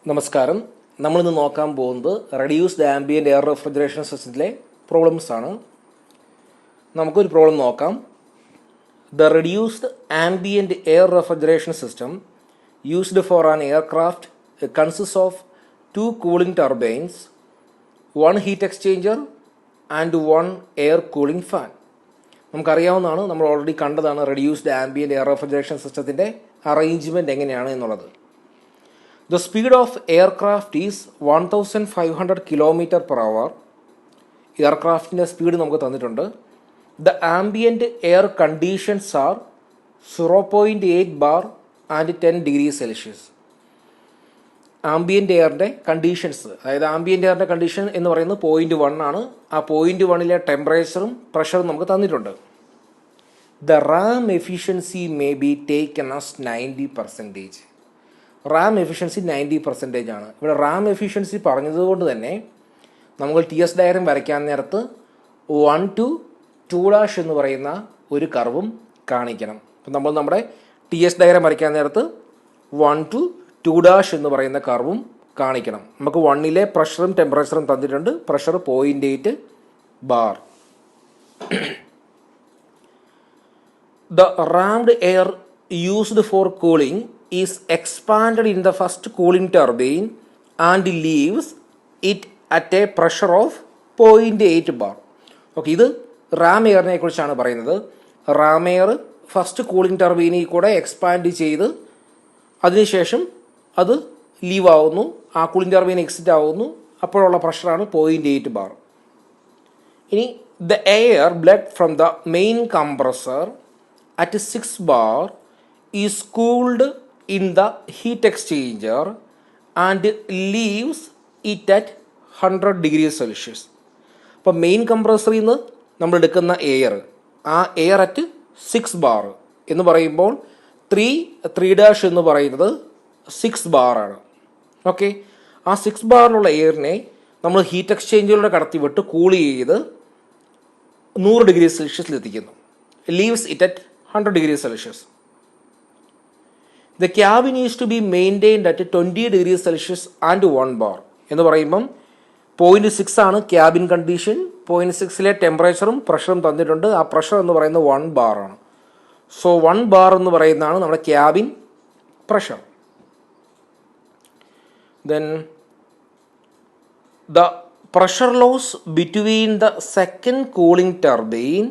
നമസ്കാരം. നമ്മളിന്ന് നോക്കാൻ പോകുന്നത് റെഡ്യൂസ്ഡ് ആംബിയൻ്റ് എയർ റെഫ്രിജറേഷൻ സിസ്റ്റത്തിലെ പ്രോബ്ലംസ് ആണ്. നമുക്കൊരു പ്രോബ്ലം നോക്കാം. The reduced ambient air refrigeration system used for an aircraft consist of 2 cooling turbines, 1 heat exchanger and 1 air cooling fan. നമുക്കറിയാവുന്നതാണ്, നമ്മൾ ഓൾറെഡി കണ്ടതാണ് റെഡ്യൂസ്ഡ് ആംബിയൻ്റ് എയർ റെഫ്രിജറേഷൻ സിസ്റ്റത്തിൻ്റെ arrangement എങ്ങനെയാണ് എന്നുള്ളത്. The speed of aircraft is 1500 km per hour. എയർക്രാഫ്റ്റിൻ്റെ speed നമുക്ക് തന്നിട്ടുണ്ട്. The ambient air conditions are 0.8 bar and 10 degrees Celsius. Ambient എയറിൻ്റെ conditions, അതായത് ആംബിയൻ്റ് എയറിൻ്റെ കണ്ടീഷൻ എന്ന് പറയുന്നത് 0.1 ആണ്. ആ 0.1 ടെമ്പറേച്ചറും പ്രഷറും നമുക്ക് തന്നിട്ടുണ്ട്. The RAM efficiency may be taken as 90%. Ram efficiency 90% ആണ്. ഇവിടെ റാം എഫിഷ്യൻസി പറഞ്ഞതുകൊണ്ട് തന്നെ നമ്മൾ ടി എസ് ഡയഗ്രം വരയ്ക്കാൻ നേരത്ത് 1 to 2' എന്ന് പറയുന്ന ഒരു കർവും കാണിക്കണം. അപ്പം നമ്മൾ നമ്മുടെ ടി എസ് ഡയഗ്രം വരയ്ക്കാൻ നേരത്ത് 1 to 2' എന്ന് പറയുന്ന കർവും കാണിക്കണം. നമുക്ക് 1 പ്രഷറും ടെമ്പറേച്ചറും തന്നിട്ടുണ്ട്. Pressure 0.8 bar. The rammed air used for cooling is expanded in the first cooling turbine and leaves it at a pressure of 0.8 bar. Okay, ഇത് റാം എയറിനെ കുറിച്ചാണ് പറയുന്നത്. റാം എയർ ഫസ്റ്റ് കൂളിംഗ് ടർബൈനിൽ കൂടെ എക്സ്പാൻഡ് ചെയ്ത് അതിനുശേഷം അത് ലീവ് ആവുന്നു, ആ കൂളിംഗ് ടർബൈൻ എക്സിറ്റ് ആവുന്നു. അപ്പോഴുള്ള പ്രഷറാണ് 0.8 bar. ഇനി the air blood from the main compressor at 6 bar is cooled in the heat exchanger and leaves it at 100 degrees Celsius. അപ്പോൾ മെയിൻ കംപ്രസറിൽ നിന്ന് നമ്മൾ എടുക്കുന്ന എയർ, ആ എയർ അറ്റ് 6 bar എന്ന് പറയുമ്പോൾ 3' എന്ന് പറയുന്നത് 6 bar ആണ്. ഓക്കെ, ആ 6 ബാറിലുള്ള എയറിനെ നമ്മൾ ഹീറ്റ് എക്സ്ചേഞ്ചറിലൂടെ കടത്തി വിട്ട് കൂൾ ചെയ്ത് 100 ഡിഗ്രി സെൽഷ്യസിൽ എത്തിക്കുന്നു. Leaves it at 100 degrees Celsius. The cabin is to be maintained at 20 degrees Celsius and 1 bar. എന്ന് പറയുമ്പം 0.6 ആണ് ക്യാബിൻ കണ്ടീഷൻ. 0.6 ടെമ്പറേച്ചറും പ്രഷറും തന്നിട്ടുണ്ട്. ആ പ്രഷർ എന്ന് പറയുന്നത് 1 bar ആണ്. സോ 1 bar എന്ന് പറയുന്നതാണ് നമ്മുടെ cabin pressure. Then the pressure loss between the second cooling turbine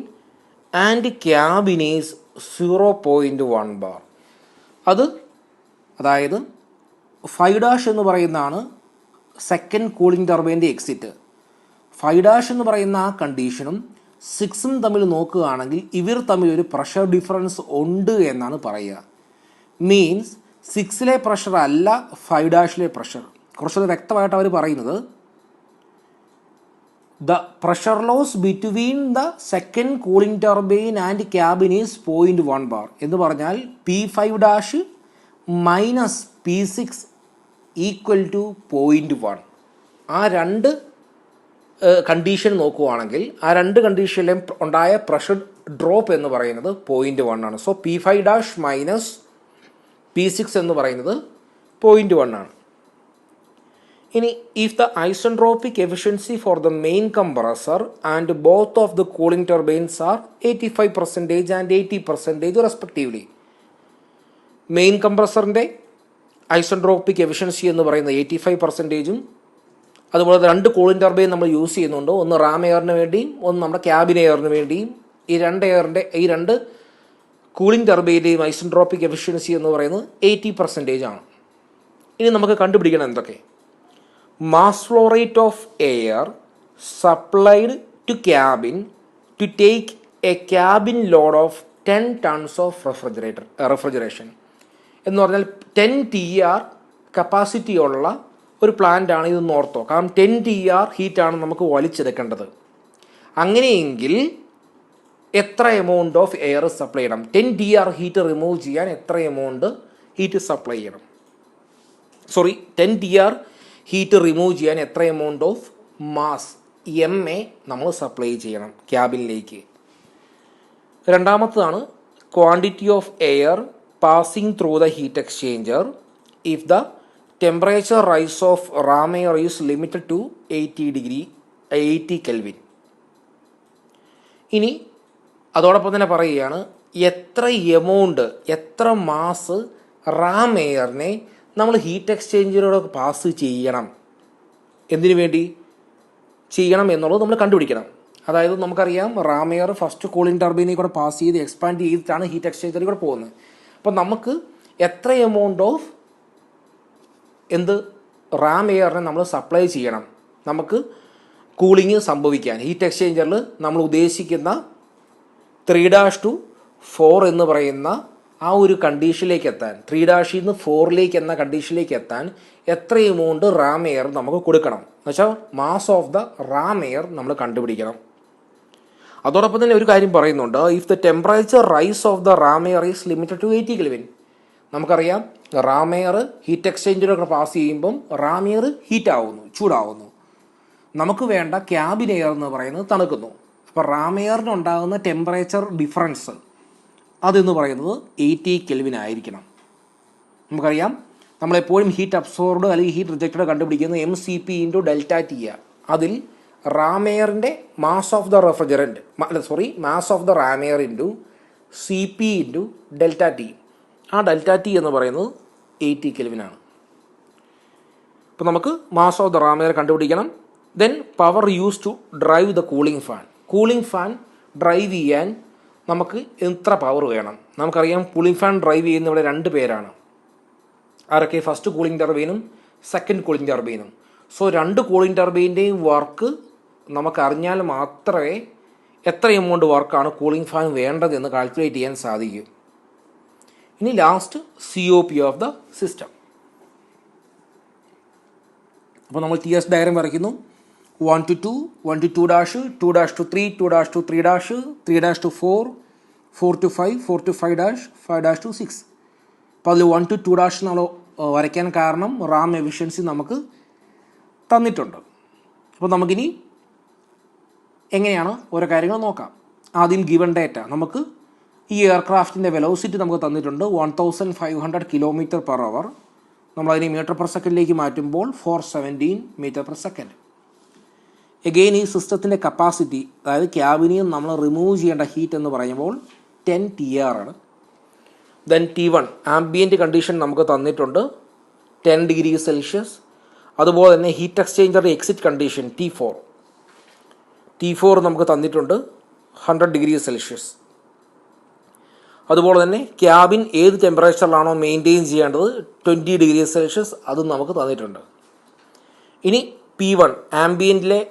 and cabin is 0.1 bar. അതായത് 5' എന്ന് പറയുന്നതാണ് സെക്കൻഡ് കൂളിംഗ് ടർബൈൻ്റെ എക്സിറ്റ്. 5' എന്ന് പറയുന്ന ആ കണ്ടീഷനും 6ഉം തമ്മിൽ നോക്കുകയാണെങ്കിൽ ഇവർ തമ്മിൽ ഒരു പ്രഷർ ഡിഫറൻസ് ഉണ്ട് എന്നാണ് പറയുക. മീൻസ് 6 പ്രഷർ അല്ല 5' പ്രഷർ. കുറച്ചുകൂടി വ്യക്തമായിട്ട് അവർ പറയുന്നത് the pressure loss between the second cooling turbine and cabin is 0.1 bar. എന്ന് പറഞ്ഞാൽ P5' minus P6 equal to 0.1. ആ രണ്ട് കണ്ടീഷൻ നോക്കുകയാണെങ്കിൽ ആ രണ്ട് കണ്ടീഷനിലും ഉണ്ടായ പ്രഷർ ഡ്രോപ്പ് എന്ന് പറയുന്നത് 0.1 ആണ്. സോ P5' മൈനസ് P6 എന്ന് പറയുന്നത് 0.1 ആണ്. ഇനി if the isentropic efficiency for the main compressor and both of the cooling turbines are 85% and 80% respectively. Main കംപ്രസറിൻ്റെ ഐസെൻട്രോപിക് എഫിഷ്യൻസി എന്ന് പറയുന്നത് 85%, അതുപോലെ 2 കൂളിംഗ് ടർബൈൻ നമ്മൾ യൂസ് ചെയ്യുന്നുണ്ട്. ഒന്ന് റാം എയറിന് വേണ്ടിയും ഒന്ന് നമ്മുടെ ക്യാബിൻ എയറിന് വേണ്ടിയും. ഈ 2 കൂളിംഗ് ടർബൈൻ്റെയും ഐസെൻട്രോപിക് എഫിഷ്യൻസി എന്ന് പറയുന്നത് 80% ആണ്. ഇനി നമുക്ക് കണ്ടുപിടിക്കണം എന്തൊക്കെ. Mass flow rate of air supplied to cabin to take a cabin load of 10 tons of refrigeration. എന്ന് പറഞ്ഞാൽ 10 TR കപ്പാസിറ്റി ഉള്ള ഒരു പ്ലാന്റ് ആണ് ഇതെന്ന് ഓർത്തോ. കാരണം 10 TR ഹീറ്റാണ് നമുക്ക് വലിച്ചെടുക്കേണ്ടത്. അങ്ങനെയെങ്കിൽ എത്ര എമൗണ്ട് ഓഫ് എയർ സപ്ലൈ ചെയ്യണം? 10 TR ഹീറ്റ് റിമൂവ് ചെയ്യാൻ എത്ര എമൗണ്ട് ഹീറ്റ് സപ്ലൈ ചെയ്യണം? 10 TR ഹീറ്റ് റിമൂവ് ചെയ്യാൻ എത്ര എമൗണ്ട് ഓഫ് മാസ് MA നമ്മൾ സപ്ലൈ ചെയ്യണം ക്യാബിനിലേക്ക്. രണ്ടാമത്തതാണ് quantity of air passing through the heat exchanger if the temperature rise of ram air is limited to 80 kelvin. ഇനി അതോടൊപ്പം തന്നെ പറയുകയാണ് എത്ര എമൗണ്ട്, എത്ര മാസ് റാം എയറിനെ നമ്മൾ ഹീറ്റ് എക്സ്ചേഞ്ചറിലൂടെ പാസ് ചെയ്യണം, എന്തിനു വേണ്ടി ചെയ്യണം എന്നുള്ളത് നമ്മൾ കണ്ടുപിടിക്കണം. അതായത് നമുക്കറിയാം റാം എയർ ഫസ്റ്റ് കൂളിംഗ് ടർബൈനിൽ കൂടെ പാസ് ചെയ്ത് എക്സ്പാൻഡ് ചെയ്തിട്ടാണ് ഹീറ്റ് എക്സ്ചേഞ്ചറിൽ കൂടെ പോകുന്നത്. അപ്പോൾ നമുക്ക് എത്ര എമൗണ്ട് ഓഫ് റാം എയറിനെ നമ്മൾ സപ്ലൈ ചെയ്യണം നമുക്ക് കൂളിംഗ് സംഭവിക്കാൻ, ഹീറ്റ് എക്സ്ചേഞ്ചറിൽ നമ്മൾ ഉദ്ദേശിക്കുന്ന 3 to 4 എന്ന് പറയുന്ന ആ ഒരു കണ്ടീഷനിലേക്ക് എത്താൻ, 3 നിന്ന് 4 എന്ന കണ്ടീഷനിലേക്ക് എത്താൻ എത്ര എമൗണ്ട് റാം എയർ നമുക്ക് കൊടുക്കണം എന്ന് വെച്ചാൽ mass of the ram air നമ്മൾ കണ്ടുപിടിക്കണം. അതോടൊപ്പം തന്നെ ഒരു കാര്യം പറയുന്നുണ്ട്, if the temperature rise of the ram air is limited to 80 kelvin. നമുക്കറിയാം റാം എയർ ഹീറ്റ് എക്സ്ചേഞ്ചറിലൊക്കെ പാസ് ചെയ്യുമ്പം റാം എയർ ഹീറ്റ് ആവുന്നു, ചൂടാവുന്നു. നമുക്ക് വേണ്ട ക്യാബിൻ എയർ എന്ന് പറയുന്നത് തണുക്കുന്നു. അപ്പോൾ റാം എയറിനുണ്ടാകുന്ന ടെമ്പറേച്ചർ ഡിഫറൻസ് അതെന്ന് പറയുന്നത് 80 കെൽവിൻ ആയിരിക്കണം. നമുക്കറിയാം നമ്മളെപ്പോഴും ഹീറ്റ് അബ്സോർബ്ഡ് അല്ലെങ്കിൽ ഹീറ്റ് റിജക്റ്റഡ് കണ്ടുപിടിക്കുന്നത് MCP × ΔT. അതിൽ റാം എയറിൻ്റെ mass of the refrigerant mass of the ram air into CP × ΔT. ആ ΔT എന്ന് പറയുന്നത് 80 കെൽവിനാണ്. അപ്പോൾ നമുക്ക് mass of the ram air കണ്ടുപിടിക്കണം. Then power use to drive the cooling fan. Cooling fan drive ചെയ്യാൻ നമുക്ക് എത്ര പവർ വേണം? നമുക്കറിയാം കൂളിംഗ് ഫാൻ ഡ്രൈവ് ചെയ്യുന്ന ഇവിടെ 2 പേരാണ്. ആരൊക്കെ? ഫസ്റ്റ് കൂളിംഗ് ടർബൈനും സെക്കൻഡ് കൂളിംഗ് ടർബൈനും. സോ 2 കൂളിംഗ് ടർബൈൻ്റെയും വർക്ക് നമുക്കറിഞ്ഞാൽ മാത്രമേ എത്ര എമൗണ്ട് വർക്കാണ് കൂളിംഗ് ഫാൻ വേണ്ടതെന്ന് കാൽക്കുലേറ്റ് ചെയ്യാൻ സാധിക്കും. ഇനി last COP of the system. അപ്പോൾ നമ്മൾ TS ഡയഗ്രം വരയ്ക്കുന്നു. 1 to 2, 1 to 2', 2' to 3, 2' to 3', 3' to 4, 4 to 5, 4 to 5', 5' to 6. അപ്പോൾ അതിൽ 1 to 2' നമ്മൾ വരയ്ക്കാൻ കാരണം റാം എഫിഷ്യൻസി നമുക്ക് തന്നിട്ടുണ്ട്. അപ്പോൾ നമുക്കിനി എങ്ങനെയാണ് ഓരോ കാര്യങ്ങൾ നോക്കാം. ആദ്യം ഗിവൺ ഡേറ്റ. നമുക്ക് ഈ എയർക്രാഫ്റ്റിൻ്റെ വെലോസിറ്റി നമുക്ക് തന്നിട്ടുണ്ട് 1500 km/h. നമ്മളതിനെ മീറ്റർ/സെക്കൻഡിലേക്ക് മാറ്റുമ്പോൾ 417 m/s. എഗെയിൻ ഈ സിസ്റ്റത്തിൻ്റെ കപ്പാസിറ്റി, അതായത് ക്യാബിനിൽ നമ്മൾ റിമൂവ് ചെയ്യേണ്ട ഹീറ്റ് എന്ന് പറയുമ്പോൾ 10 TR ആണ്. ദെൻ T1 ആംബിയൻറ്റ് കണ്ടീഷൻ നമുക്ക് തന്നിട്ടുണ്ട് 10 ഡിഗ്രി സെൽഷ്യസ്. അതുപോലെ തന്നെ ഹീറ്റ് എക്സ്ചേഞ്ചറുടെ എക്സിറ്റ് കണ്ടീഷൻ T4 നമുക്ക് തന്നിട്ടുണ്ട് 100 ഡിഗ്രി സെൽഷ്യസ്. അതുപോലെ തന്നെ ക്യാബിൻ ഏത് ടെമ്പറേച്ചറിലാണോ മെയിൻറ്റെയിൻ ചെയ്യേണ്ടത് 20 ഡിഗ്രി സെൽഷ്യസ്, അതും നമുക്ക് തന്നിട്ടുണ്ട്. ഇനി P1 ആംബിയൻറ്റിലെ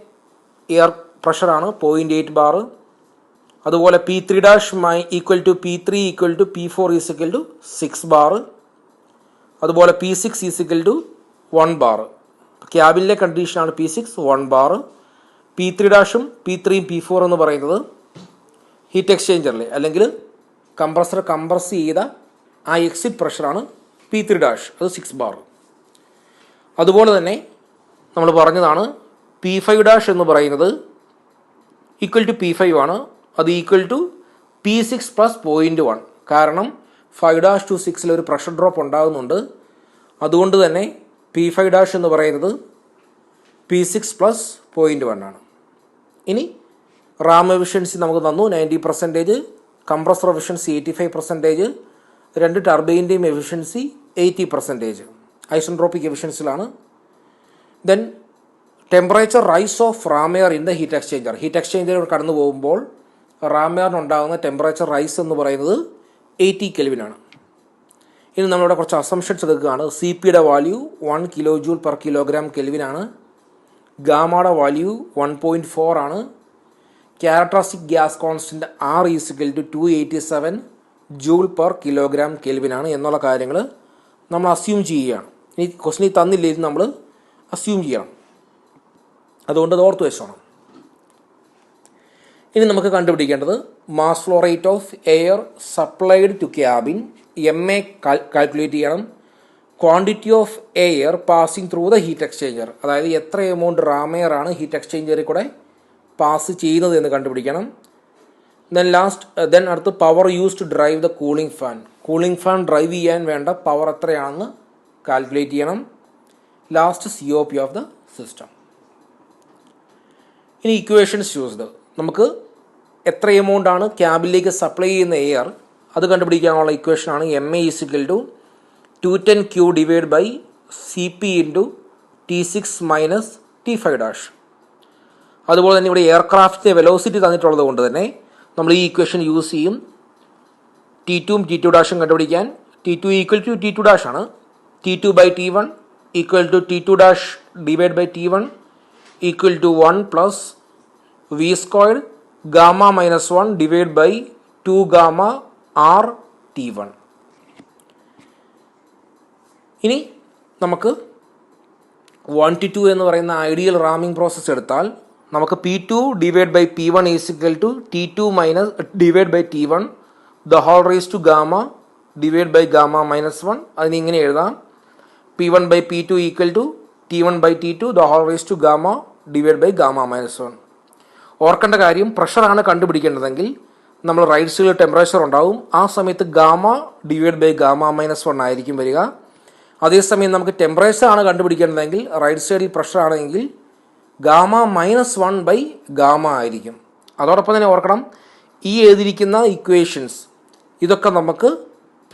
എയർ പ്രഷറാണ് 0.8 ബാർ. അതുപോലെ P3' equal to P3 equal to P4 equal to 6 bar. അതുപോലെ P6 ഈക്വൽ ടു 1 ബാർ. ക്യാബിനിലെ കണ്ടീഷനാണ് P6 1 ബാർ. P3'ഉം P3യും P4 എന്ന് പറയുന്നത് ഹീറ്റ് എക്സ്ചേഞ്ചറിലെ അല്ലെങ്കിൽ കംപ്രസർ കംപ്രസ് ചെയ്ത ആ എക്സിറ്റ് പ്രഷറാണ് P3', അത് 6 ബാർ. അതുപോലെ തന്നെ നമ്മൾ പറഞ്ഞതാണ് P5' എന്ന് പറയുന്നത് ഈക്വൽ ടു P5 ആണ്. അത് ഈക്വൽ ടു P6 + 0.1. കാരണം 5' to 6 ഒരു പ്രഷർ ഡ്രോപ്പ് ഉണ്ടാകുന്നുണ്ട്. അതുകൊണ്ട് തന്നെ P5' എന്ന് പറയുന്നത് P6 + 0.1 ആണ്. ഇനി റാം എഫിഷ്യൻസി നമുക്ക് തന്നു 90%, കംപ്രസർ എഫിഷ്യൻസി 85%, 2 ടർബൈൻ്റെയും എഫിഷ്യൻസി 80%. ഐസെൻട്രോപ്പിക് എഫിഷ്യൻസിലാണ്. Then temperature rise of ram air in the heat exchanger. Heat exchanger കടന്നു പോകുമ്പോൾ റാം എയറിനുണ്ടാകുന്ന ടെമ്പറേച്ചർ റൈസ് എന്ന് പറയുന്നത് 80 കെൽവിനാണ്. ഇനി നമ്മളിവിടെ കുറച്ച് അസംഷൻസ് എടുക്കുകയാണ്. CPയുടെ വാല്യൂ 1 kJ/kg കെൽവിനാണ്. ഗാമയുടെ വാല്യൂ 1.4 ആണ്. Characteristic gas constant R equal to 287 J/kg കെൽവിനാണ് എന്നുള്ള കാര്യങ്ങൾ നമ്മൾ അസ്യൂം ചെയ്യുകയാണ്. ഇനി ക്വസ്റ്റ്യൻ തന്നില്ല, ഇത് നമ്മൾ അസ്യൂം ചെയ്യണം. അതുകൊണ്ട് അത് ഓർത്ത് വെച്ചോണം. ഇനി നമുക്ക് കണ്ടുപിടിക്കേണ്ടത് mass flow rate of air supplied to cabin MA calculate ചെയ്യണം. Quantity of air passing through the heat exchanger, അതായത് എത്ര എമൗണ്ട് റാം എയർ ആണ് ഹീറ്റ് എക്സ്ചേഞ്ചറിൽ കൂടെ പാസ് ചെയ്യുന്നത് എന്ന് കണ്ടുപിടിക്കണം. ദെൻ അടുത്ത് power use to drive the cooling fan. Cooling fan drive ചെയ്യാൻ വേണ്ട പവർ എത്രയാണെന്ന് കാൽക്കുലേറ്റ് ചെയ്യണം. Last COP of the system. ഇനി ഇക്വേഷൻസ് യൂസ്ഡ്. നമുക്ക് എത്ര എമൗണ്ട് ആണ് ക്യാബിലേക്ക് സപ്ലൈ ചെയ്യുന്ന എയർ അത് കണ്ടുപിടിക്കാനുള്ള ഇക്വേഷനാണ് MA = 210Q divide by CP into T6 minus T5 '. അതുപോലെ തന്നെ ഇവിടെ എയർക്രാഫ്റ്റിൻ്റെ വെലോസിറ്റി തന്നിട്ടുള്ളത് കൊണ്ട് തന്നെ നമ്മൾ ഈ ഇക്വേഷൻ യൂസ് ചെയ്യും. T2 T2 കണ്ടുപിടിക്കാൻ. T2 = T2 ആണ്. T2 by T1 = T2 divide by T1 = 1 plus V² gamma minus 1 divide by 2 gamma R T1. ഇനി നമുക്ക് 1 to 2 എന്ന് പറയുന്ന ഐഡിയൽ റാമിംഗ് പ്രോസസ്സ് എടുത്താൽ നമുക്ക് P2 divide by P1 = T2 minus divide by T1 the whole raise to gamma divide by gamma minus 1. അതിന് ഇങ്ങനെ എഴുതാം. P1 by P2 = T1 by T2 the whole raise to gamma divide by gamma minus 1. ഓർക്കേണ്ട കാര്യം, പ്രഷറാണ് കണ്ടുപിടിക്കേണ്ടതെങ്കിൽ നമ്മൾ right സൈഡിൽ temperature ഉണ്ടാവും. ആ സമയത്ത് gamma divide by gamma minus 1 ആയിരിക്കും വരിക. അതേസമയം നമുക്ക് ടെമ്പറേച്ചർ ആണ് കണ്ടുപിടിക്കേണ്ടതെങ്കിൽ റൈറ്റ് സൈഡിൽ പ്രഷർ ആണെങ്കിൽ ഗാമ മൈനസ് 1 ബൈ ഗാമ ആയിരിക്കും. അതോടൊപ്പം തന്നെ ഓർക്കണം, ഈ എഴുതിയിരിക്കുന്ന ഇക്വേഷൻസ് ഇതൊക്കെ നമുക്ക്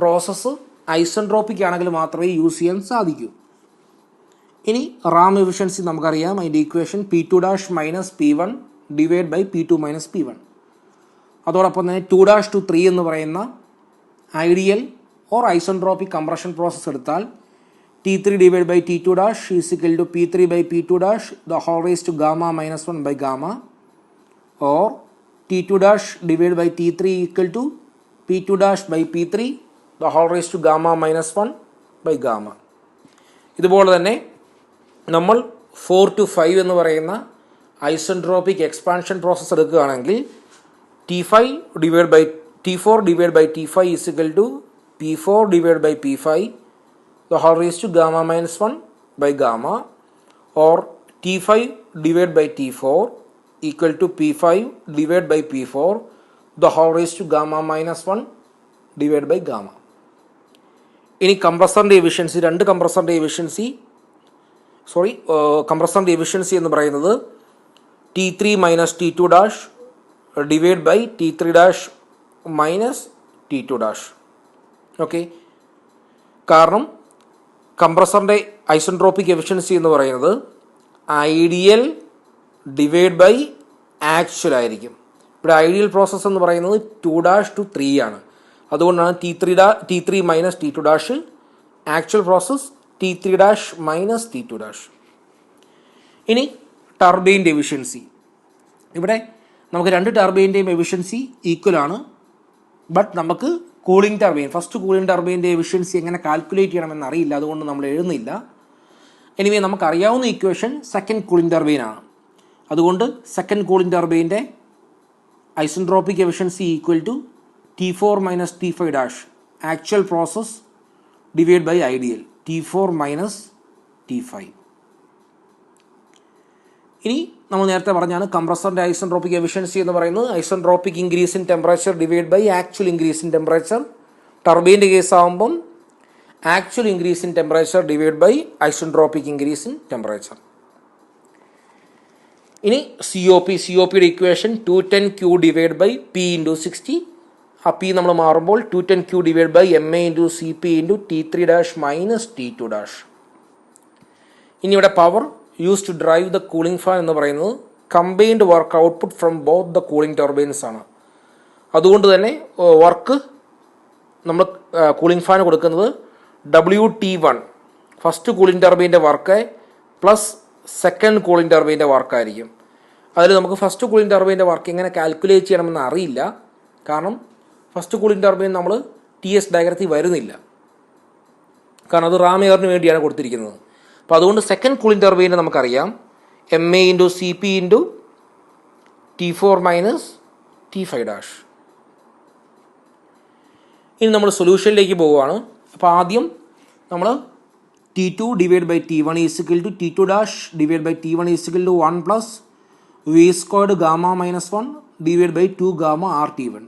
പ്രോസസ്സ് ഐസെൻട്രോപ്പിക് ആണെങ്കിൽ മാത്രമേ യൂസ് ചെയ്യാൻ സാധിക്കൂ. ഇനി റാം എഫിഷ്യൻസി നമുക്കറിയാം. അതിൻ്റെ equation P2 minus P1 divide by P2 minus P1. അതോടൊപ്പം തന്നെ 2 to 3 എന്ന് പറയുന്ന ideal or isentropic compression process എടുത്താൽ T3 divide by T2 = P3 by P2 the whole raise to gamma minus 1 by gamma, or T2 divide by T3 = P2 by P3 the whole raise to gamma minus 1 by gamma. ഇതുപോലെ തന്നെ നമ്മൾ 4 to 5 എന്ന് പറയുന്ന isentropic expansion process എടുക്കുകയാണെങ്കിൽ T4 divide by T5 = P4 divide by P5 the whole raised to gamma minus 1 by gamma, or T5 divided by T4 = P5 divided by P4 the whole raised to gamma minus 1 divided by gamma. ഇനി കംപ്രസറിൻ്റെ efficiency, കംപ്രസറിൻ്റെ efficiency എന്ന് പറയുന്നത് T3 minus T2 divide by T3 minus T2. Okay, കാരണം കംപ്രസറിൻ്റെ isentropic efficiency എന്ന് പറയുന്നത് ideal divide by actual ആയിരിക്കും. ഇവിടെ ideal process എന്ന് പറയുന്നത് 2 to 3 ആണ്. അതുകൊണ്ടാണ് T3 minus T2. Actual process T3 minus T2. ഇനി ടർബൈൻ്റെ എഫിഷ്യൻസി. ഇവിടെ നമുക്ക് രണ്ട് ടർബൈൻ്റെയും എഫിഷ്യൻസി ഈക്വൽ ആണ്. ബട്ട് നമുക്ക് ഫസ്റ്റ് കൂളിംഗ് ടർബൈൻ്റെ എഫിഷ്യൻസി എങ്ങനെ കാൽക്കുലേറ്റ് ചെയ്യണമെന്ന് അറിയില്ല, അതുകൊണ്ട് നമ്മൾ എഴുതുന്നില്ല. എനിവേ നമുക്കറിയാവുന്ന ഇക്വേഷൻ സെക്കൻഡ് കൂളിംഗ് ടർബൈൻ ആണ്. അതുകൊണ്ട് സെക്കൻഡ് കൂളിംഗ് ടർബൈൻ്റെ isentropic efficiency = T4 minus T5 actual process divide by ideal T4 minus T5. ഇനി നമ്മൾ നേരത്തെ പറഞ്ഞാണ് കംപ്രസറിൻ്റെ ഐസെൻട്രോപ്പിക് എഫിഷ്യൻസി എന്ന് പറയുന്നത് isentropic increase in temperature divide by actual increase in temperature. ടർബൈൻ്റെ കേസ് ആകുമ്പം actual increase in temperature divide by isentropic increase in temperature. ഇനി COPയുടെ equation 210Q divide by P × 60. ആ P നമ്മൾ മാറുമ്പോൾ 210Q divide by MA × CP × T3 minus T2. ഇനി ഇവിടെ power use to drive the cooling fan എന്ന് പറയുന്നത് combined work output from both the cooling turbines ആണ്. അതുകൊണ്ട് തന്നെ വർക്ക് നമ്മൾ കൂളിംഗ് ഫാൻ കൊടുക്കുന്നത് WT1 ഫസ്റ്റ് കൂളിംഗ് ടർബൈൻ്റെ വർക്ക് പ്ലസ് സെക്കൻഡ് കൂളിംഗ് ടർബൈൻ്റെ വർക്കായിരിക്കും. അതിൽ നമുക്ക് ഫസ്റ്റ് കൂളിംഗ് ടർബൈൻ്റെ വർക്ക് എങ്ങനെ കാൽക്കുലേറ്റ് ചെയ്യണമെന്ന് അറിയില്ല, കാരണം ഫസ്റ്റ് കൂളിംഗ് ടർബൈൻ നമ്മൾ TS ഡയഗ്രത്തിൽ വരുന്നില്ല, കാരണം അത് റാം എയറിന് വേണ്ടിയാണ് കൊടുത്തിരിക്കുന്നത്. അപ്പോൾ അതുകൊണ്ട് സെക്കൻഡ് കൂളിംഗ് ടർബൈനെ നമുക്കറിയാം MA × CP × T4 minus T5 ഇനി നമ്മൾ സൊല്യൂഷനിലേക്ക് പോവുകയാണ്. അപ്പോൾ ആദ്യം നമ്മൾ T2 divide by T1 = T2 divide by T1 = 1 plus V² gamma minus 1 divide by 2 gamma R T1.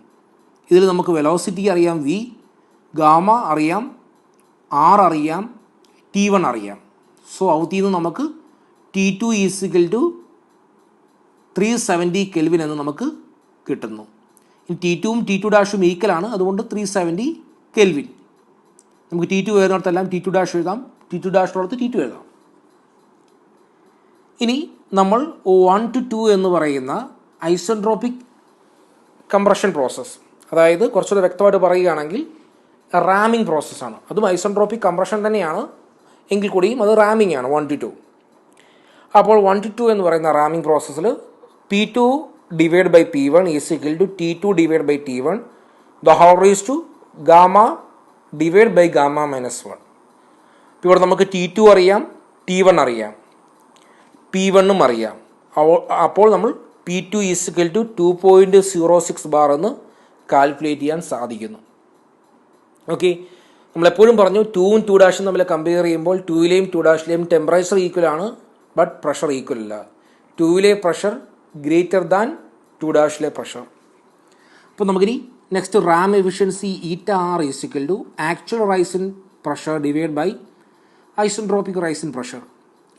ഇതിൽ നമുക്ക് വെലോസിറ്റി അറിയാം V, ഗാമ അറിയാം, R അറിയാം, T1 അറിയാം. സോ ഔത്തിൽ നിന്ന് നമുക്ക് T2 ഈസിക്കൽ ടു 370 കെൽവിൻ എന്ന് നമുക്ക് കിട്ടുന്നു. T2 T2 ഡാഷും ഈക്വലാണ്, അതുകൊണ്ട് 370 കെൽവിൻ. നമുക്ക് T2 എഴുതുന്നിടത്തെല്ലാം T2 ഡാഷ് എഴുതാം, T2 ഡാഷിനോടത്ത് T2 എഴുതാം. ഇനി നമ്മൾ 1 to 2 എന്ന് പറയുന്ന ഐസെൻട്രോപ്പിക് കംപ്രഷൻ പ്രോസസ്സ്, അതായത് കുറച്ചുകൂടെ വ്യക്തമായിട്ട് പറയുകയാണെങ്കിൽ റാമിംഗ് പ്രോസസ്സാണ്. അതും ഐസെൻട്രോപ്പിക് കംപ്രഷൻ തന്നെയാണ്, എങ്കിൽ കൂടിയും അത് റാമിംഗ് ആണ് 1 to 2. അപ്പോൾ 1 to 2 എന്ന് പറയുന്ന റാമിംഗ് പ്രോസസ്സിൽ P2 divide by P1 is equal to T2 divide by T1 the whole raise to gamma divide by gamma minus 1. ഇവിടെ നമുക്ക് T2 അറിയാം, T1 അറിയാം, P1 അറിയാം. അപ്പോൾ നമ്മൾ P2 is equal to 2.06 bar എന്ന് കാൽക്കുലേറ്റ് ചെയ്യാൻ സാധിക്കുന്നു. ഓക്കെ, നമ്മളെപ്പോഴും പറഞ്ഞു 2ഉം 2 ഡാഷും തമ്മിൽ കമ്പയർ ചെയ്യുമ്പോൾ 2ലെയും 2 ഡാഷിലെയും ടെമ്പറേച്ചർ ഈക്വൽ ആണ്, ബട്ട് പ്രഷർ ഈക്വൽ അല്ല. 2ലെ പ്രഷർ ഗ്രേറ്റർ ദാൻ 2 ഡാഷിലെ പ്രഷർ. അപ്പോൾ നമുക്കിനി next ram efficiency ER is equal to actual rise in pressure divide by isentropic rise in pressure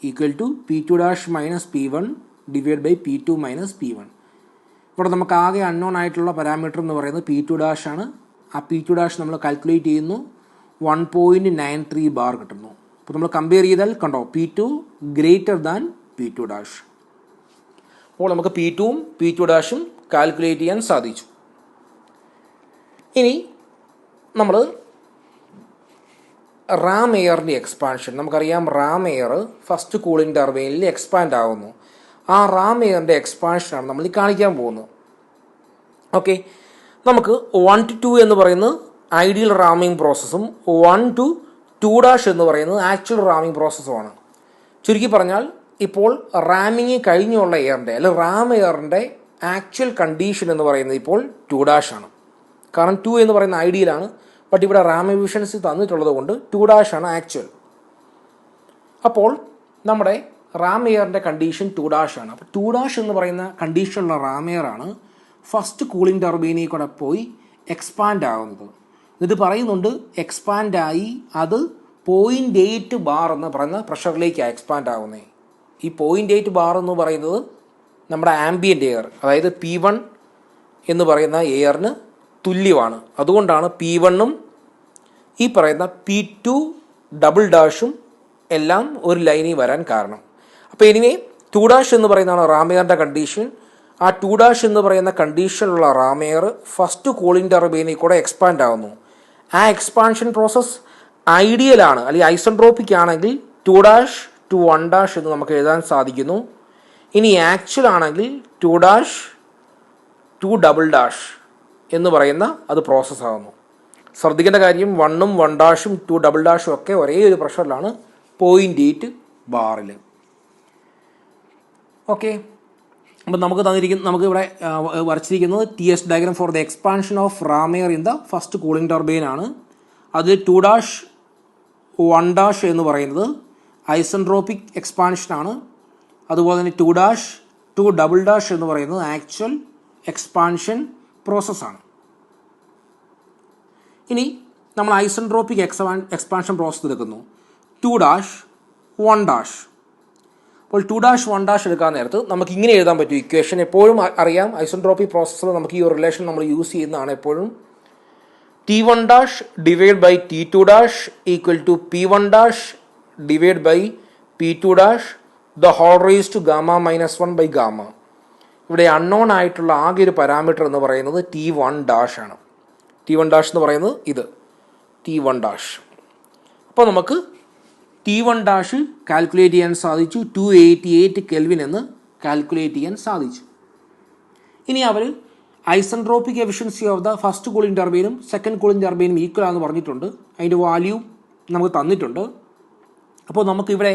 equal to P2 dash minus P1 divide by P2 minus P1. ഇവിടെ നമുക്ക് ആകെ unknown ആയിട്ടുള്ള parameter എന്ന് പറയുന്നത് P2 dash ആണ്. ആ P2 dash നമ്മൾ calculate ചെയ്യുന്നു, 1.93 ബാർ കിട്ടുന്നു. അപ്പോൾ നമ്മൾ കമ്പയർ ചെയ്താൽ കണ്ടോ, P2 greater than P2 dash. അപ്പോൾ നമുക്ക് P2ഉം P2 ഡാഷും കാൽക്കുലേറ്റ് ചെയ്യാൻ സാധിച്ചു. ഇനി നമ്മൾ റാം എയറിൻ്റെ എക്സ്പാൻഷൻ, നമുക്കറിയാം റാം എയർ ഫസ്റ്റ് കൂളിംഗ് ടർബൈനിൽ എക്സ്പാൻഡ് ആകുന്നു. ആ റാം എയറിൻ്റെ എക്സ്പാൻഷനാണ് നമ്മൾ കാണിക്കാൻ പോകുന്നത്. ഓക്കെ, നമുക്ക് 1 to 2 എന്ന് പറയുന്നത് ഐഡിയൽ റാമിംഗ് പ്രോസസ്സും 1 to 2 ഡാഷ് എന്ന് പറയുന്നത് ആക്ച്വൽ റാമിംഗ് പ്രോസസ്സുമാണ്. ചുരുക്കി പറഞ്ഞാൽ ഇപ്പോൾ റാമിങ് കഴിഞ്ഞുള്ള എയറിൻ്റെ അല്ലെങ്കിൽ റാം എയറിൻ്റെ ആക്ച്വൽ കണ്ടീഷൻ എന്ന് പറയുന്നത് ഇപ്പോൾ 2 ഡാഷാണ്. കാരണം 2 എന്ന് പറയുന്ന ഐഡിയലാണ്, ബട്ട് ഇവിടെ റാം എഫിഷ്യൻസി തന്നിട്ടുള്ളത് കൊണ്ട് 2 ഡാഷാണ് ആക്ച്വൽ. അപ്പോൾ നമ്മുടെ റാം എയറിൻ്റെ കണ്ടീഷൻ 2 ഡാഷാണ്. അപ്പോൾ 2 ഡാഷ് എന്ന് പറയുന്ന കണ്ടീഷനുള്ള റാം എയറാണ് ഫസ്റ്റ് കൂളിംഗ് ടർബൈനിൽ കൂടെ പോയി എക്സ്പാൻഡ് ആകുന്നത്. എന്നിട്ട് പറയുന്നുണ്ട് എക്സ്പാൻഡായി അത് 0.8 ബാർ എന്ന് പറയുന്ന പ്രഷറിലേക്കാണ് എക്സ്പാൻഡ് ആകുന്നത്. ഈ 0.8 ബാർ എന്ന് പറയുന്നത് നമ്മുടെ ആംബിയൻ്റ് എയർ, അതായത് P1 എന്ന് പറയുന്ന എയറിന് തുല്യമാണ്. അതുകൊണ്ടാണ് P1ഉം ഈ പറയുന്ന P2 ഡബിൾ ഡാഷും എല്ലാം ഒരു ലൈനിൽ വരാൻ കാരണം. അപ്പോൾ എനിവേ 2 ഡാഷ് എന്ന് പറയുന്നതാണ് റാം എയറിൻ്റെ കണ്ടീഷൻ. ആ 2 ഡാഷ് എന്ന് പറയുന്ന കണ്ടീഷനിലുള്ള റാം എയർ ഫസ്റ്റ് കൂളിംഗ് ടർബൈനിൽ കൂടെ എക്സ്പാൻഡ് ആകുന്നു. ആ എക്സ്പാൻഷൻ പ്രോസസ്സ് ഐഡിയലാണ് അല്ലെങ്കിൽ ഐസെൻട്രോപ്പിക് ആണെങ്കിൽ 2 ഡാഷ് ടു 1 ഡാഷ് എന്ന് നമുക്ക് എഴുതാൻ സാധിക്കുന്നു. ഇനി ആക്ച്വൽ ആണെങ്കിൽ 2 ഡാഷ് ടു ഡബിൾ ഡാഷ് എന്ന് പറയുന്ന അത് പ്രോസസ്സ് ആകുന്നു. ശ്രദ്ധിക്കേണ്ട കാര്യം 1ഉം 1 ഡാഷും 2 ഡബിൾ ഡാഷും ഒക്കെ ഒരേ ഒരു പ്രഷറിലാണ് 0.8 ബാറിൽ. ഓക്കെ, അപ്പം നമുക്ക് ഇവിടെ വരച്ചിരിക്കുന്നത് TS diagram for the expansion of ram air in the first cooling turbine ആണ്. അതിൽ 2 ഡാഷ് 1 ഡാഷ് എന്ന് പറയുന്നത് ഐസെൻട്രോപ്പിക് എക്സ്പാൻഷനാണ്. അതുപോലെ തന്നെ 2 ഡാഷ് ടു ഡബിൾ ഡാഷ് എന്ന് പറയുന്നത് ആക്ച്വൽ എക്സ്പാൻഷൻ പ്രോസസ്സാണ്. ഇനി നമ്മൾ ഐസെൻട്രോപ്പിക് എക്സ്പാൻഷൻ പ്രോസസ്സ് എടുക്കുന്നു 2 ഡാഷ് 1 ഡാഷ്. അപ്പോൾ 2 ഡാഷ് 1 ഡാഷ് എടുക്കാൻ നേരത്ത് നമുക്ക് ഇങ്ങനെ എഴുതാൻ പറ്റും ഇക്വേഷൻ. എപ്പോഴും അറിയാം ഐസെൻട്രോപ്പിക് പ്രോസസ്സിൽ നമുക്ക് ഈ ഒരു റിലേഷൻ നമ്മൾ യൂസ് ചെയ്യുന്നതാണ് എപ്പോഴും. T1 dash divide by T2 dash equal to P1 dash divide by P2 dash the whole raise to gamma minus 1 by gamma. ഇവിടെ അൺനോൺ ആയിട്ടുള്ള ആകെ ഒരു പാരാമീറ്റർ എന്ന് പറയുന്നത് T1 ഡാഷ് ആണ്. T1 ഡാഷ് എന്ന് പറയുന്നത് ഇത് T1 ഡാഷ്. അപ്പോൾ നമുക്ക് T1 ഡാഷ് കാൽക്കുലേറ്റ് ചെയ്യാൻ സാധിച്ചു, 288 കെൽവിൻ എന്ന് കാൽക്കുലേറ്റ് ചെയ്യാൻ സാധിച്ചു. ഇനി അവർ isentropic efficiency of the first cooling ടർബൈനും സെക്കൻഡ് കൂളിംഗ് ടർബൈനും ഈക്വൽ ആണെന്ന് പറഞ്ഞിട്ടുണ്ട്. അതിൻ്റെ വാല്യൂ നമുക്ക് തന്നിട്ടുണ്ട്. അപ്പോൾ നമുക്കിവിടെ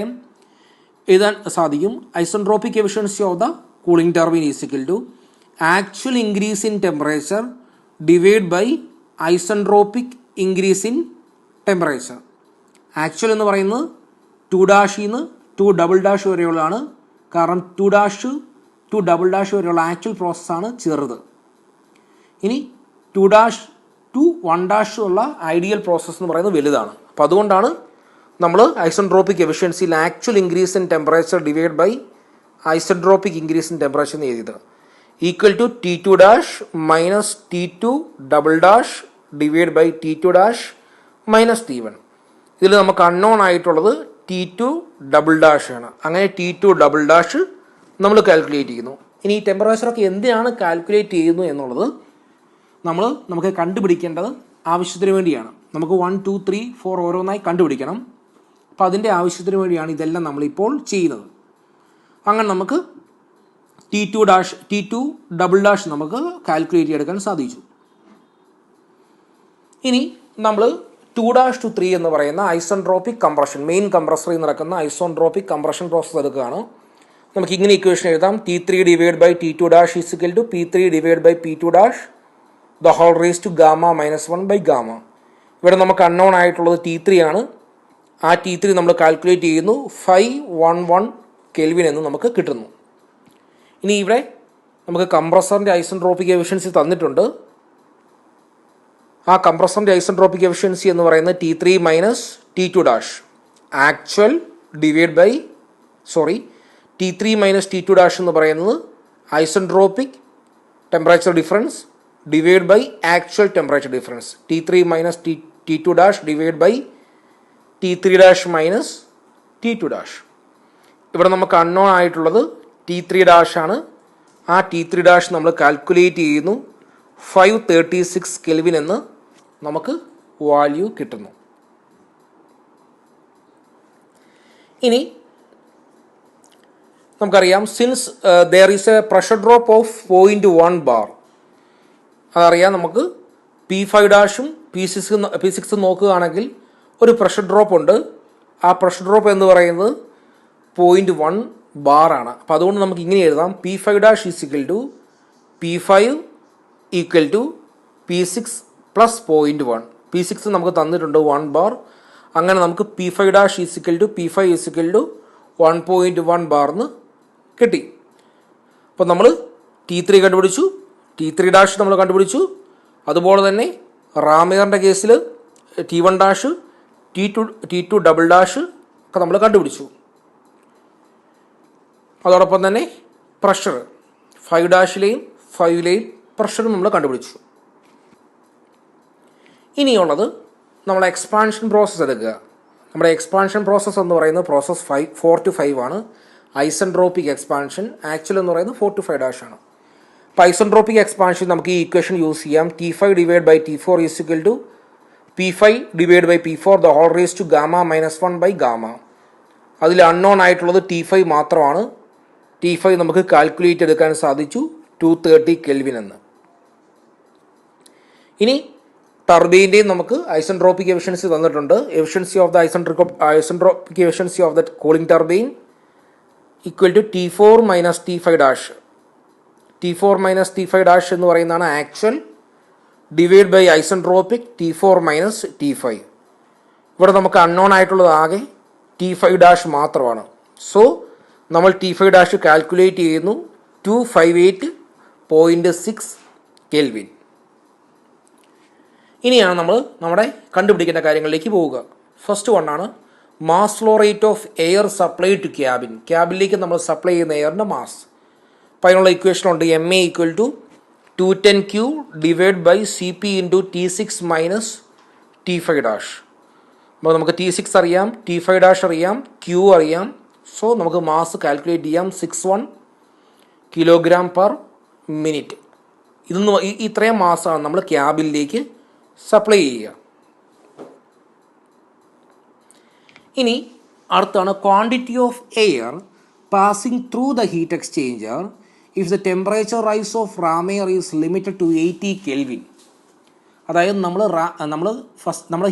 എഴുതാൻ സാധിക്കും isentropic efficiency of the cooling turbine is equal to actual increase in temperature divide by isentropic increase in temperature. Actual എന്ന് പറയുന്നത് 2 ഡാഷിൽ നിന്ന് 2 ഡബിൾ ഡാഷ് വരെയുള്ളതാണ്. കാരണം 2 ഡാഷ് ടു ഡബിൾ ഡാഷ് വരെയുള്ള ആക്ച്വൽ പ്രോസസ്സാണ് ചെറുത്. ഇനി 2 ഡാഷ് ടു 1 ഡാഷ് ഉള്ള ഐഡിയൽ പ്രോസസ്സ് എന്ന് പറയുന്നത് വലുതാണ്. അപ്പോൾ അതുകൊണ്ടാണ് നമ്മൾ ഐസെൻട്രോപ്പിക് എഫിഷ്യൻസിയിൽ actual increase in temperature divide by isentropic increase in temperature എന്ന് എഴുതിയത് equal to T2 dash minus T2 double dash divide by T2 dash minus T1. ഇതിൽ നമുക്ക് അൺനോൺ ആയിട്ടുള്ളത് T2 ഡബിൾ ഡാഷ് ആണ്. അങ്ങനെ T2 ഡബിൾ ഡാഷ് നമ്മൾ calculate ചെയ്യുന്നു. ഇനി ഈ ടെമ്പറേച്ചറൊക്കെ എന്തിനാണ് കാൽക്കുലേറ്റ് ചെയ്യുന്നു എന്നുള്ളത് നമുക്ക് കണ്ടുപിടിക്കേണ്ടത് ആവശ്യത്തിന് വേണ്ടിയാണ്. നമുക്ക് 1, 2, 3, 4 ഓരോന്നായി കണ്ടുപിടിക്കണം. അപ്പോൾ അതിൻ്റെ ആവശ്യത്തിന് വേണ്ടിയാണ് ഇതെല്ലാം നമ്മളിപ്പോൾ ചെയ്യുന്നത്. അങ്ങനെ നമുക്ക് T2 ഡബിൾ ഡാഷ് നമുക്ക് കാൽക്കുലേറ്റ് ചെയ്തെടുക്കാൻ സാധിച്ചു. ഇനി നമ്മൾ 2-3 എന്ന് പറയുന്ന ഐസെൻട്രോപ്പിക് കംപ്രഷൻ, മെയിൻ കംപ്രസറിൽ നടക്കുന്ന ഐസെൻട്രോപ്പിക് കംപ്രഷൻ പ്രോസസ്സ് എടുക്കുകയാണ്. നമുക്ക് ഇങ്ങനെ ഇക്വേഷൻ എഴുതാം. T3 divide by T2 dash is equal to P3 divide by P2 dash the whole raise to gamma minus 1 by gamma. ഇവിടെ നമുക്ക് അൺനോൺ ആയിട്ടുള്ളത് T3 ആണ്. ആ T3 നമ്മൾ കാൽക്കുലേറ്റ് ചെയ്യുന്നു. 511 കെൽവിൻ എന്ന് നമുക്ക് കിട്ടുന്നു. ഇനി ഇവിടെ നമുക്ക് കംപ്രസറിൻ്റെ ഐസെൻട്രോപ്പിക് എഫിഷ്യൻസി തന്നിട്ടുണ്ട്. ആ കംപ്രസറിൻ്റെ ഐസെൻട്രോപ്പിക് എഫിഷ്യൻസി എന്ന് പറയുന്നത് T3 minus T2 dash actual divide by T3 minus T2 dash എന്ന് പറയുന്നത് isentropic temperature difference divide by actual temperature difference. T3 minus T2 dash divide by T3 dash minus T2 dash. ഇവിടെ നമുക്ക് unknown ആയിട്ടുള്ളത് T3 dash ആണ്. ആ T3 dash നമ്മൾ calculate ചെയ്യുന്നു. 536 kelvin എന്ന് നമുക്ക് വാല്യൂ കിട്ടുന്നു. ഇനി നമുക്കറിയാം, since there is A pressure drop of 0.1 bar, അതറിയാം. നമുക്ക് P5 ഡാഷും P6 നോക്കുകയാണെങ്കിൽ ഒരു പ്രഷർ ഡ്രോപ്പ് ഉണ്ട്. ആ പ്രഷർ ഡ്രോപ്പ് എന്ന് പറയുന്നത് 0.1 ബാർ ആണ്. അപ്പോൾ അതുകൊണ്ട് നമുക്ക് ഇങ്ങനെ എഴുതാം. P5 dash is equal to P5 equal to P6 plus 0.1. P6 നമുക്ക് തന്നിട്ടുണ്ട് 1 ബാർ. അങ്ങനെ നമുക്ക് P5 dash is equal to P5 is equal to 1.1 bar എന്ന് കിട്ടി. അപ്പോൾ നമ്മൾ T3 കണ്ടുപിടിച്ചു, T3 ഡാഷ് നമ്മൾ കണ്ടുപിടിച്ചു. അതുപോലെ തന്നെ റാമിയറിൻ്റെ കേസിൽ T1 dash T2 double dash ഒക്കെ നമ്മൾ കണ്ടുപിടിച്ചു. അതോടൊപ്പം തന്നെ പ്രഷർ 5 ഡാഷിലെയും 5ലെയും പ്രഷറും നമ്മൾ കണ്ടുപിടിച്ചു. ഇനിയുള്ളത് നമ്മൾ എക്സ്പാൻഷൻ പ്രോസസ്സ് എടുക്കുക. നമ്മുടെ എക്സ്പാൻഷൻ പ്രോസസ്സ് എന്ന് പറയുന്നത് പ്രോസസ്സ് 4 to 5 ആണ്. ഐസെൻട്രോപ്പിക് എക്സ്പാൻഷൻ ആക്ച്വൽ എന്ന് പറയുന്നത് 4 to 5 ഡാഷ് ആണ്. അപ്പോൾ ഐസെൻട്രോപ്പിക് എക്സ്പാൻഷൻ നമുക്ക് ഈ ഇക്വേഷൻ യൂസ് ചെയ്യാം. T5 divide by T4 is equal to P5 divide by P4 the whole raise to gamma minus 1 by gamma. അതിൽ അൺനോൺ ആയിട്ടുള്ളത് T5 മാത്രമാണ്. T5 നമുക്ക് കാൽക്കുലേറ്റ് എടുക്കാൻ സാധിച്ചു 230 കെൽവിൻ എന്ന്. ഇനി ടർബൈൻ്റെയും നമുക്ക് ഐസെൻട്രോപ്പിക് എഫിഷ്യൻസി തന്നിട്ടുണ്ട്. Efficiency of the isentropic efficiency of the cooling turbine equal to T4 minus T5 dash. T4 minus T5 dash എന്ന് പറയുന്നതാണ് actual divide by isentropic T4 minus T5. ഇവിടെ നമുക്ക് അൺനോൺ ആയിട്ടുള്ളത് ആകെ T5 ഡാഷ് മാത്രമാണ്. So നമ്മൾ T5 dash calculate ചെയ്യുന്നു 258.6 kelvin. ഇനിയാണ് നമ്മൾ നമ്മുടെ കണ്ടുപിടിക്കേണ്ട കാര്യങ്ങളിലേക്ക് പോവുക. ഫസ്റ്റ് വണ്ണാണ് mass flow rate of air supply to cabin. ക്യാബിനിലേക്ക് നമ്മൾ സപ്ലൈ ചെയ്യുന്ന എയറിൻ്റെ മാസ്. അപ്പോൾ അതിനുള്ള ഇക്വേഷൻ ഉണ്ട്. MA equal to 210Q divide by CP into T6 minus T5 dash. അപ്പോൾ നമുക്ക് T6 അറിയാം, T5 ഡാഷ് അറിയാം, Q അറിയാം. സോ നമുക്ക് മാസ് കാൽക്കുലേറ്റ് ചെയ്യാം. 61 കിലോഗ്രാം പെർ മിനിറ്റ്. ഇത്രയും മാസമാണ് നമ്മൾ ക്യാബിനിലേക്ക് സപ്ലൈ ചെയ്യുക. ഇനി അടുത്താണ് quantity of air passing through the heat exchanger if the temperature rise of ram air is limited to 80 kelvin. അതായത് നമ്മുടെ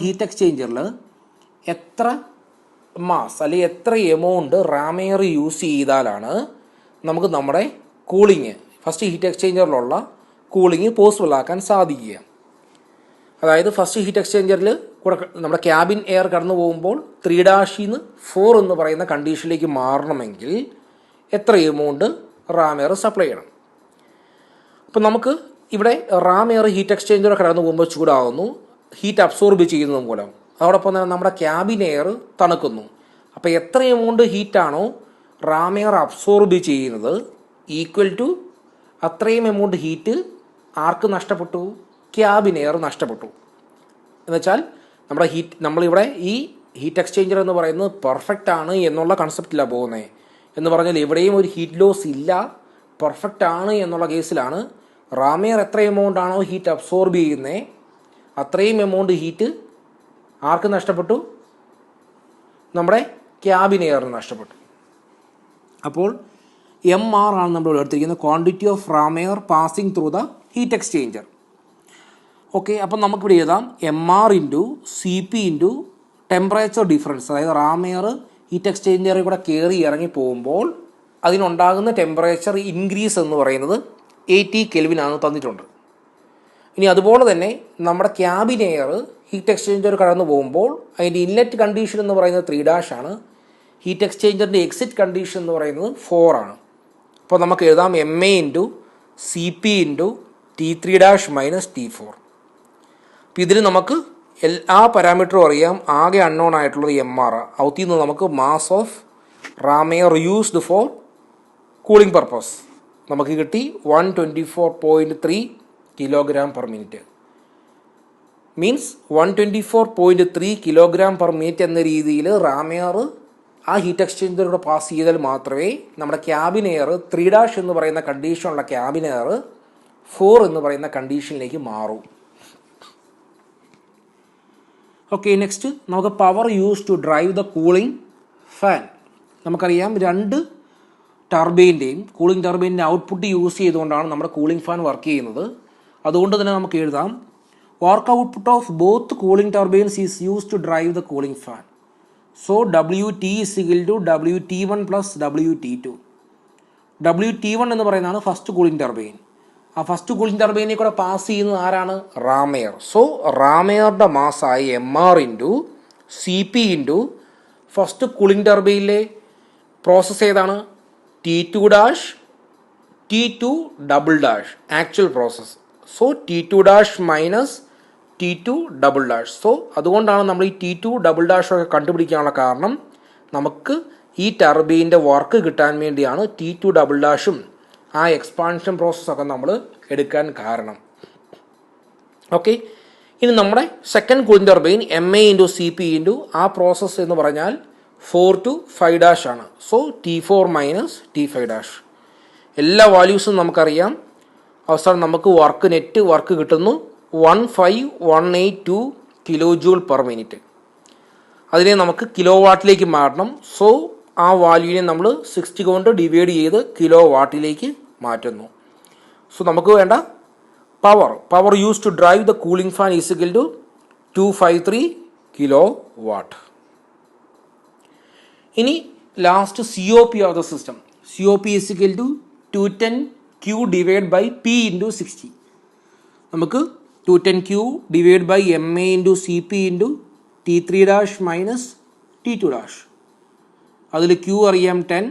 ഹീറ്റ് എക്സ്ചേഞ്ചറിൽ എത്ര മാസ് അല്ലെങ്കിൽ എത്ര എമൗണ്ട് റാം എയർ യൂസ് ചെയ്താലാണ് നമുക്ക് നമ്മുടെ കൂളിങ്, ഫസ്റ്റ് ഹീറ്റ് എക്സ്ചേഞ്ചറിലുള്ള കൂളിങ് പോസിബിൾ ആക്കാൻ സാധിക്കുക. അതായത് ഫസ്റ്റ് ഹീറ്റ് എക്സ്ചേഞ്ചറിൽ കൂടെ നമ്മുടെ ക്യാബിൻ എയർ കടന്നു പോകുമ്പോൾ 3-4 എന്ന് പറയുന്ന കണ്ടീഷനിലേക്ക് മാറണമെങ്കിൽ എത്ര എമൗണ്ട് റാം എയർ സപ്ലൈ ചെയ്യണം. അപ്പം നമുക്ക് ഇവിടെ റാം എയർ ഹീറ്റ് എക്സ്ചേഞ്ചർ കടന്നു പോകുമ്പോൾ ചൂടാകുന്നു, ഹീറ്റ് അബ്സോർബ് ചെയ്യുന്നത് മൂലം. അതോടൊപ്പം തന്നെ നമ്മുടെ ക്യാബിൻ എയർ തണുക്കുന്നു. അപ്പോൾ എത്ര എമൗണ്ട് ഹീറ്റാണോ റാം എയർ അബ്സോർബ് ചെയ്യുന്നത് ഈക്വൽ ടു അത്രയും എമൗണ്ട് ഹീറ്റ് ആർക്ക് നഷ്ടപ്പെട്ടു? ക്യാബിൻ എയർ നഷ്ടപ്പെട്ടു. എന്നുവെച്ചാൽ നമ്മുടെ നമ്മളിവിടെ ഈ ഹീറ്റ് എക്സ്ചേഞ്ചർ എന്ന് പറയുന്നത് പെർഫെക്റ്റ് ആണ് എന്നുള്ള കൺസെപ്റ്റിലാണ് പോകുന്നത്. എന്ന് പറഞ്ഞാൽ എവിടെയും ഒരു ഹീറ്റ് ലോസ് ഇല്ല, പെർഫെക്റ്റ് ആണ് എന്നുള്ള കേസിലാണ് റാം എയർ എത്ര എമൗണ്ട് ആണോ ഹീറ്റ് അബ്സോർബ് ചെയ്യുന്നത് അത്രയും എമൗണ്ട് ഹീറ്റ് ആർക്ക് നഷ്ടപ്പെട്ടു? നമ്മുടെ ക്യാബിൻ എയറിന് നഷ്ടപ്പെട്ടു. അപ്പോൾ MR ആണ് നമ്മൾ എടുത്തിരിക്കുന്നത്, quantity of ram air passing through the heat exchanger. Okay, അപ്പം നമുക്കിവിടെ എഴുതാം MR into CP into temperature difference. അതായത് റാം എയർ ഹീറ്റ് എക്സ്ചേഞ്ചറിൽ കൂടെ കയറി ഇറങ്ങി പോകുമ്പോൾ അതിനുണ്ടാകുന്ന ടെമ്പറേച്ചർ ഇൻക്രീസ് എന്ന് പറയുന്നത് 80 Kelvin ആണ് തന്നിട്ടുണ്ട്. ഇനി അതുപോലെ തന്നെ നമ്മുടെ ക്യാബിൻ എയർ ഹീറ്റ് എക്സ്ചേഞ്ചർ കടന്നു പോകുമ്പോൾ അതിൻ്റെ ഇൻലെറ്റ് കണ്ടീഷൻ എന്ന് പറയുന്നത് 3' ആണ്. ഹീറ്റ് എക്സ്ചേഞ്ചറിൻ്റെ എക്സിറ്റ് കണ്ടീഷൻ എന്ന് പറയുന്നത് 4 ആണ്. അപ്പോൾ നമുക്ക് എഴുതാം MA into CP into T3' minus T4. അപ്പോൾ ഇതിൽ നമുക്ക് എല്ലാ പാരാമീറ്ററും അറിയാം. ആകെ അൺനോൺ ആയിട്ടുള്ളത് MR. ഔത്തിൽ നിന്ന് നമുക്ക് mass of ram air used for cooling purpose നമുക്ക് കിട്ടി 124.3 kg/min. മീൻസ് 124.3 kg/min എന്ന രീതിയിൽ റാം എയർ ആ ഹീറ്റ് എക്സ്ചേഞ്ചറിലൂടെ പാസ് ചെയ്താൽ മാത്രമേ നമ്മുടെ ക്യാബിൻ എയർ 3' എന്ന് പറയുന്ന കണ്ടീഷനുള്ള ക്യാബിൻ എയർ 4 എന്ന് പറയുന്ന കണ്ടീഷനിലേക്ക് മാറും. ഓക്കെ, നെക്സ്റ്റ് നമുക്ക് power use to drive the cooling fan. നമുക്കറിയാം 2 ടർബൈൻ്റെയും കൂളിംഗ് ടർബൈൻ്റെ ഔട്ട്പുട്ട് യൂസ് ചെയ്തുകൊണ്ടാണ് നമ്മുടെ കൂളിംഗ് ഫാൻ വർക്ക് ചെയ്യുന്നത്. അതുകൊണ്ട് തന്നെ നമുക്ക് എഴുതാം work output of both cooling turbines is use to drive the cooling fan. So WT is equal to WT1 plus WT2. WT1 എന്ന് പറയുന്നതാണ് ഫസ്റ്റ് കൂളിംഗ് ടർബൈൻ. ആ ഫസ്റ്റ് കൂളിംഗ് ടർബൈനിൽ കൂടെ പാസ് ചെയ്യുന്നത് ആരാണ്? Ram air. സോ റാം എയറുടെ മാസ്സായി MR into CP into first cooling ടർബൈനിലെ പ്രോസസ്സ് ഏതാണ്? T2' T2" actual process. So T2' minus T2". So അതുകൊണ്ടാണ് നമ്മൾ ഈ T2" ഒക്കെ കണ്ടുപിടിക്കാനുള്ള കാരണം നമുക്ക് ഈ ടർബൈൻ്റെ വർക്ക് കിട്ടാൻ വേണ്ടിയാണ് T2" ആ എക്സ്പാൻഷൻ പ്രോസസ്സൊക്കെ നമ്മൾ എടുക്കാൻ കാരണം. ഓക്കെ, ഇനി നമ്മുടെ second cooling turbine MA into CP into ആ പ്രോസസ്സ് എന്ന് പറഞ്ഞാൽ 4 to 5' ആണ്. So T4 minus T5'. എല്ലാ വാല്യൂസും നമുക്കറിയാം. അവസാനം നമുക്ക് നെറ്റ് വർക്ക് കിട്ടുന്നു 15182 kJ/min. അതിനെ നമുക്ക് കിലോ വാട്ടിലേക്ക് മാറ്റണം. സോ ആ വാല്യൂവിനെ നമ്മൾ 60 കൊണ്ട് ഡിവൈഡ് ചെയ്ത് കിലോ വാട്ടിലേക്ക് മാറ്റുന്നു. സോ നമുക്ക് വേണ്ട power use to drive the cooling fan is equal to 253 kW. ഇനി last COP of the system. COP is equal to 210Q divide by P into 60. നമുക്ക് 210Q divide by MA into CP into T3' minus T2'. അതിൽ Q അറിയാം 10,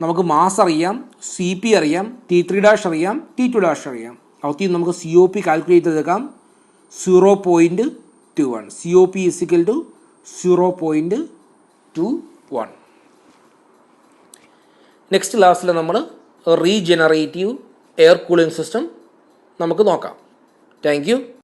നമുക്ക് mass അറിയാം, CP അറിയാം, T3' അറിയാം, T2' അറിയാം. അവത്തിൽ നമുക്ക് COP കാൽക്കുലേറ്റ് ചെയ്തെടുക്കാം 0.21. COP is equal to 0.21. Next ക്ലാസ്സിൽ നമ്മൾ റീജനറേറ്റീവ് എയർ കൂളിംഗ് സിസ്റ്റം നമുക്ക് നോക്കാം. Thank U.